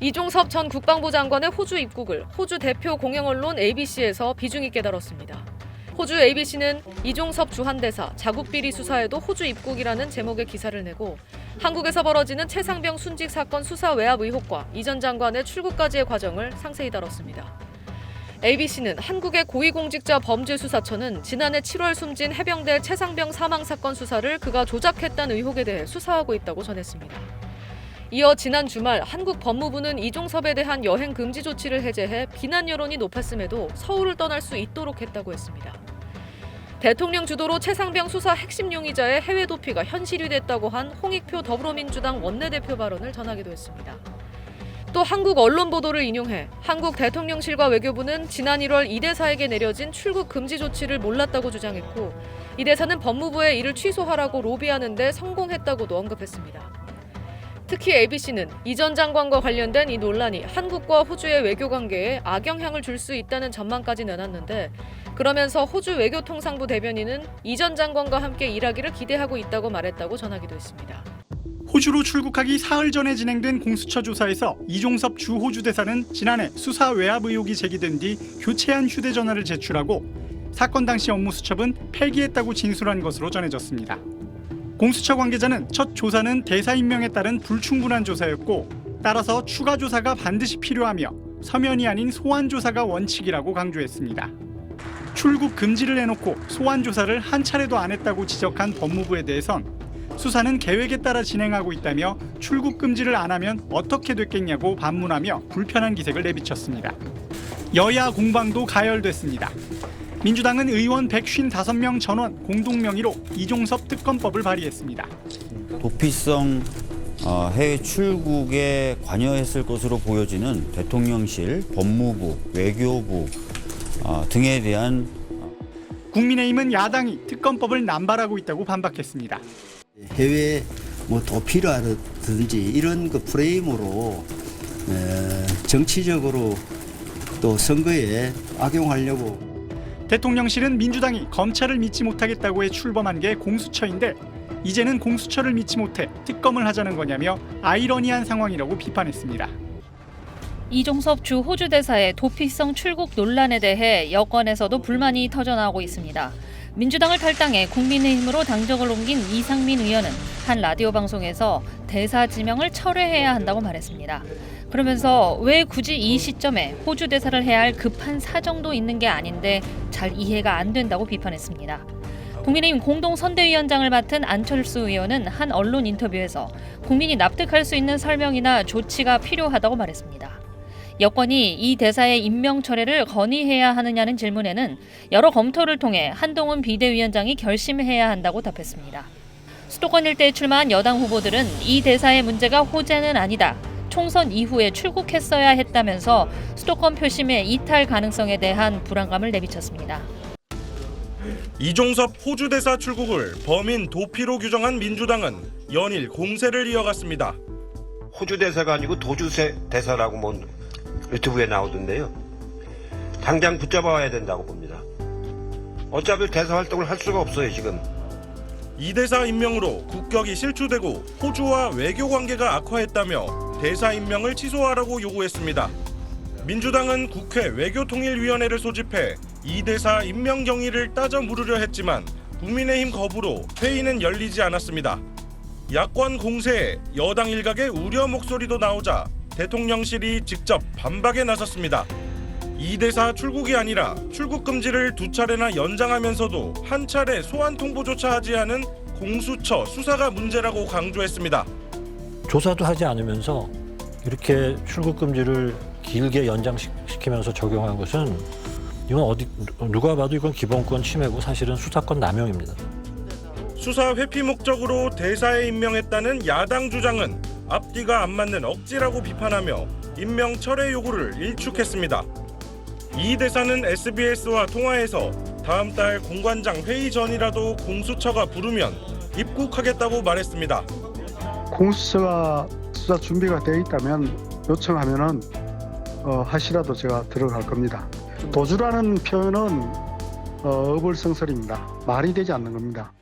이종섭 전 국방부 장관의 호주 입국을 호주 대표 공영언론 ABC에서 비중 있게 다뤘습니다. 호주 ABC는 이종섭 주한대사 자국비리 수사에도 호주 입국이라는 제목의 기사를 내고 한국에서 벌어지는 최상병 순직 사건 수사 외압 의혹과 이 전 장관의 출국까지의 과정을 상세히 다뤘습니다. ABC는 한국의 고위공직자 범죄수사처는 지난해 7월 숨진 해병대 최상병 사망 사건 수사를 그가 조작했다는 의혹에 대해 수사하고 있다고 전했습니다. 이어 지난 주말 한국 법무부는 이종섭에 대한 여행 금지 조치를 해제해 비난 여론이 높았음에도 서울을 떠날 수 있도록 했다고 했습니다. 대통령 주도로 최상병 수사 핵심 용의자의 해외 도피가 현실이 됐다고 한 홍익표 더불어민주당 원내대표 발언을 전하기도 했습니다. 또 한국 언론 보도를 인용해 한국 대통령실과 외교부는 지난 1월 이 대사에게 내려진 출국 금지 조치를 몰랐다고 주장했고 이 대사는 법무부에 이를 취소하라고 로비하는 데 성공했다고도 언급했습니다. 특히 ABC는 이 전 장관과 관련된 이 논란이 한국과 호주의 외교 관계에 악영향을 줄 수 있다는 전망까지 내놨는데 그러면서 호주 외교통상부 대변인은 이 전 장관과 함께 일하기를 기대하고 있다고 말했다고 전하기도 했습니다. 호주로 출국하기 사흘 전에 진행된 공수처 조사에서 이종섭 주 호주 대사는 지난해 수사 외압 의혹이 제기된 뒤 교체한 휴대전화를 제출하고 사건 당시 업무 수첩은 폐기했다고 진술한 것으로 전해졌습니다. 공수처 관계자는 첫 조사는 대사 임명에 따른 불충분한 조사였고 따라서 추가 조사가 반드시 필요하며 서면이 아닌 소환 조사가 원칙이라고 강조했습니다. 출국 금지를 해놓고 소환 조사를 한 차례도 안 했다고 지적한 법무부에 대해선 수사는 계획에 따라 진행하고 있다며 출국 금지를 안 하면 어떻게 됐겠냐고 반문하며 불편한 기색을 내비쳤습니다. 여야 공방도 가열됐습니다. 민주당은 의원 155명 전원 공동명의로 이종섭 특검법을 발의했습니다. 도피성 해외 출국에 관여했을 것으로 보여지는 대통령실, 법무부, 외교부 등에 대한 국민의힘은 야당이 특검법을 남발하고 있다고 반박했습니다. 해외 도피라든지 이런 그 프레임으로 정치적으로 또 선거에 악용하려고. 대통령실은 민주당이 검찰을 믿지 못하겠다고 해 출범한 게 공수처인데 이제는 공수처를 믿지 못해 특검을 하자는 거냐며 아이러니한 상황이라고 비판했습니다. 이종섭 주 호주 대사의 도피성 출국 논란에 대해 여권에서도 불만이 터져나오고 있습니다. 민주당을 탈당해 국민의힘으로 당적을 옮긴 이상민 의원은 한 라디오 방송에서 대사 지명을 철회해야 한다고 말했습니다. 그러면서 왜 굳이 이 시점에 호주 대사를 해야 할 급한 사정도 있는 게 아닌데 잘 이해가 안 된다고 비판했습니다. 국민의힘 공동선대위원장을 맡은 안철수 의원은 한 언론 인터뷰에서 국민이 납득할 수 있는 설명이나 조치가 필요하다고 말했습니다. 여권이 이 대사의 임명 철회를 건의해야 하느냐는 질문에는 여러 검토를 통해 한동훈 비대위원장이 결심해야 한다고 답했습니다. 수도권 일대에 출마한 여당 후보들은 이 대사의 문제가 호재는 아니다. 총선 이후에 출국했어야 했다면서 수도권 표심의 이탈 가능성에 대한 불안감을 내비쳤습니다. 이종섭 호주 대사 출국을 범인 도피로 규정한 민주당은 연일 공세를 이어갔습니다. 호주 대사가 아니고 도주 대사라고 유튜브에 나오던데요. 당장 붙잡아야 된다고 봅니다. 어차피 대사 활동을 할 수가 없어요, 지금. 이 대사 임명으로 국격이 실추되고 호주와 외교 관계가 악화했다며 대사 임명을 취소하라고 요구했습니다. 민주당은 국회 외교통일위원회를 소집해 이 대사 임명 경위를 따져 물으려 했지만 국민의힘 거부로 회의는 열리지 않았습니다. 야권 공세에 여당 일각의 우려 목소리도 나오자 대통령실이 직접 반박에 나섰습니다. 이 대사 출국이 아니라 출국 금지를 2차례나 연장하면서도 한 차례 소환 통보조차 하지 않은 공수처 수사가 문제라고 강조했습니다. 조사도 하지 않으면서 이렇게 출국 금지를 길게 연장시키면서 적용한 것은 이건 누가 봐도 이건 기본권 침해고 사실은 수사권 남용입니다. 수사 회피 목적으로 대사에 임명했다는 야당 주장은 앞뒤가 안 맞는 억지라고 비판하며 임명 철회 요구를 일축했습니다. 이 대사는 SBS와 통화에서 다음 달 공관장 회의 전이라도 공수처가 부르면 입국하겠다고 말했습니다. 공수처가 수사 준비가 되어 있다면 요청하면은 하시라도 제가 들어갈 겁니다. 도주라는 표현은 어불성설입니다. 말이 되지 않는 겁니다.